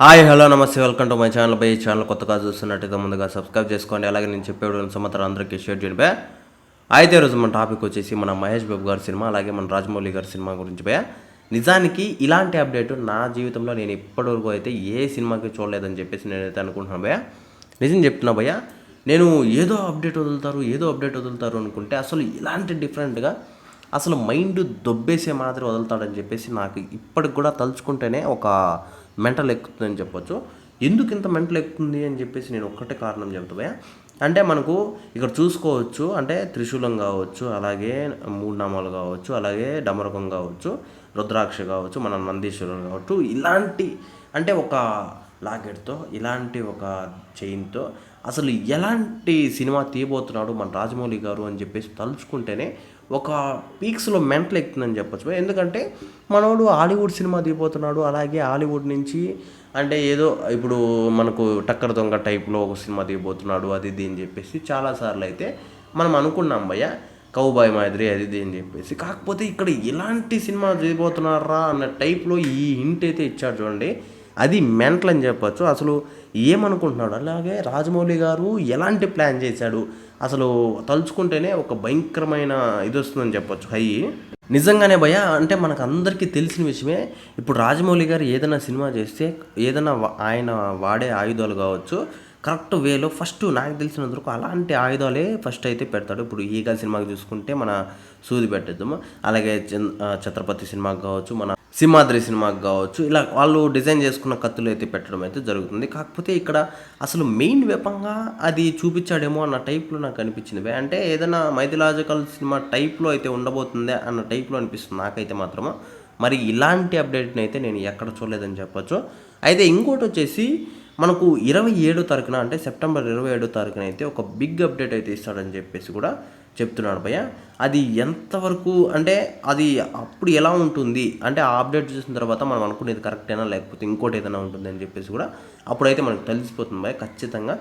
Hi hello నమస్తే welcome to my channel. By ఈ channel కొత్తగా చూస్తున్నట్టయితే ముందుగా సబ్స్క్రైబ్ చేసుకోండి. అలాగే నేను చెప్పేవాడు సమాచారం అందరికీ షేర్ చేయండి బే. అయితే ఈరోజు మన టాపిక్ వచ్చేసి మన మహేష్ బాబు గారి సినిమా, అలాగే మన రాజమౌళి గారి సినిమా గురించి బే. నిజానికి ఇలాంటి అప్డేట్ నా జీవితంలో నేను ఇప్పటివరకు అయితే ఏ సినిమాకి చూడలేదని చెప్పేసి నేనైతే అనుకుంటున్నాను భయ్య. నిజం చెప్తున్నా భయ్య. నేను ఏదో అప్డేట్ వదులుతారు అనుకుంటే అసలు ఇలాంటి డిఫరెంట్గా అసలు మైండ్ దొబ్బేసే మాదిరి వదులుతాడని చెప్పేసి నాకు ఇప్పటికి కూడా తలుచుకుంటేనే ఒక మెంటల్ ఎక్కుతుందని చెప్పొచ్చు. ఎందుకు ఇంత మెంటల్ ఎక్కుతుంది అని చెప్పేసి నేను ఒక్కటే కారణం చెప్తా. అంటే మనకు ఇక్కడ చూసుకోవచ్చు, అంటే త్రిశూలం కావచ్చు, అలాగే మూడు నామాలు కావచ్చు, అలాగే డమరకం కావచ్చు, రుద్రాక్ష కావచ్చు, మన నందీశ్వరుడు కావచ్చు, ఇలాంటి అంటే ఒక లాకెట్తో, ఇలాంటి ఒక చైన్తో అసలు ఎలాంటి సినిమా తీయబోతున్నాడు మన రాజమౌళి గారు అని చెప్పేసి తలుచుకుంటేనే ఒక పీక్స్లో మెంటల్ ఎక్కుతుందని చెప్పొచ్చు. ఎందుకంటే మనోడు హాలీవుడ్ సినిమా తీయబోతున్నాడు, అలాగే హాలీవుడ్ నుంచి అంటే ఏదో ఇప్పుడు మనకు టక్కర దొంగ టైప్లో ఒక సినిమా తీయబోతున్నాడు, అది ఇది అని చెప్పేసి చాలాసార్లు అయితే మనం అనుకున్నాం భయ్య, కౌబాయ్ మాదిరి అది ఇది అని చెప్పేసి. కాకపోతే ఇక్కడ ఎలాంటి సినిమా తీయబోతున్నారా అన్న టైప్లో ఈ హింట్ అయితే ఇచ్చాడు చూడండి, అది మెంటల్ అని చెప్పచ్చు. అసలు ఏమనుకుంటున్నాడు, అలాగే రాజమౌళి గారు ఎలాంటి ప్లాన్ చేశాడు అసలు తలుచుకుంటేనే ఒక భయంకరమైన ఇది వస్తుందని చెప్పొచ్చు, హై. నిజంగానే భయ, అంటే మనకు అందరికీ తెలిసిన విషయమే. ఇప్పుడు రాజమౌళి గారు ఏదైనా సినిమా చేస్తే ఏదైనా ఆయన వాడే ఆయుధాలు కావచ్చు, కరెక్ట్ వేలో ఫస్ట్ నాకు తెలిసినందుకు అలాంటి ఆయుధాలే ఫస్ట్ అయితే పెడతాడు. ఇప్పుడు ఈగ సినిమాకి చూసుకుంటే మన సూది పెట్టేద్దాము, అలాగే ఛత్రపతి సినిమాకి కావచ్చు, మన సింహాద్రి సినిమాకి కావచ్చు, ఇలా వాళ్ళు డిజైన్ చేసుకున్న కత్తులు అయితే పెట్టడం అయితే జరుగుతుంది. కాకపోతే ఇక్కడ అసలు మెయిన్ వెపంగా అది చూపించాడేమో అన్న టైప్లో నాకు అనిపించింది. అంటే ఏదైనా మైథలాజికల్ సినిమా టైప్లో అయితే ఉండబోతుందే అన్న టైప్లో అనిపిస్తుంది నాకైతే మాత్రము. మరి ఇలాంటి అప్డేట్ని అయితే నేను ఎక్కడ చూడలేదని చెప్పొచ్చు. అయితే ఇంకోటి వచ్చేసి మనకు 27వ తారీఖున, అంటే సెప్టెంబర్ 27వ తారీఖున అయితే ఒక బిగ్ అప్డేట్ అయితే ఇస్తాడని చెప్పేసి కూడా చెప్తున్నాడు భయ్య. అది ఎంతవరకు అంటే అది అప్పుడు ఎలా ఉంటుంది అంటే ఆ అప్డేట్ చూసిన తర్వాత మనం అనుకునేది కరెక్టేనా లేకపోతే ఇంకోటి ఏదైనా ఉంటుంది అని చెప్పేసి కూడా అప్పుడైతే మనకు తెలిసిపోతుంది భయ్య ఖచ్చితంగా.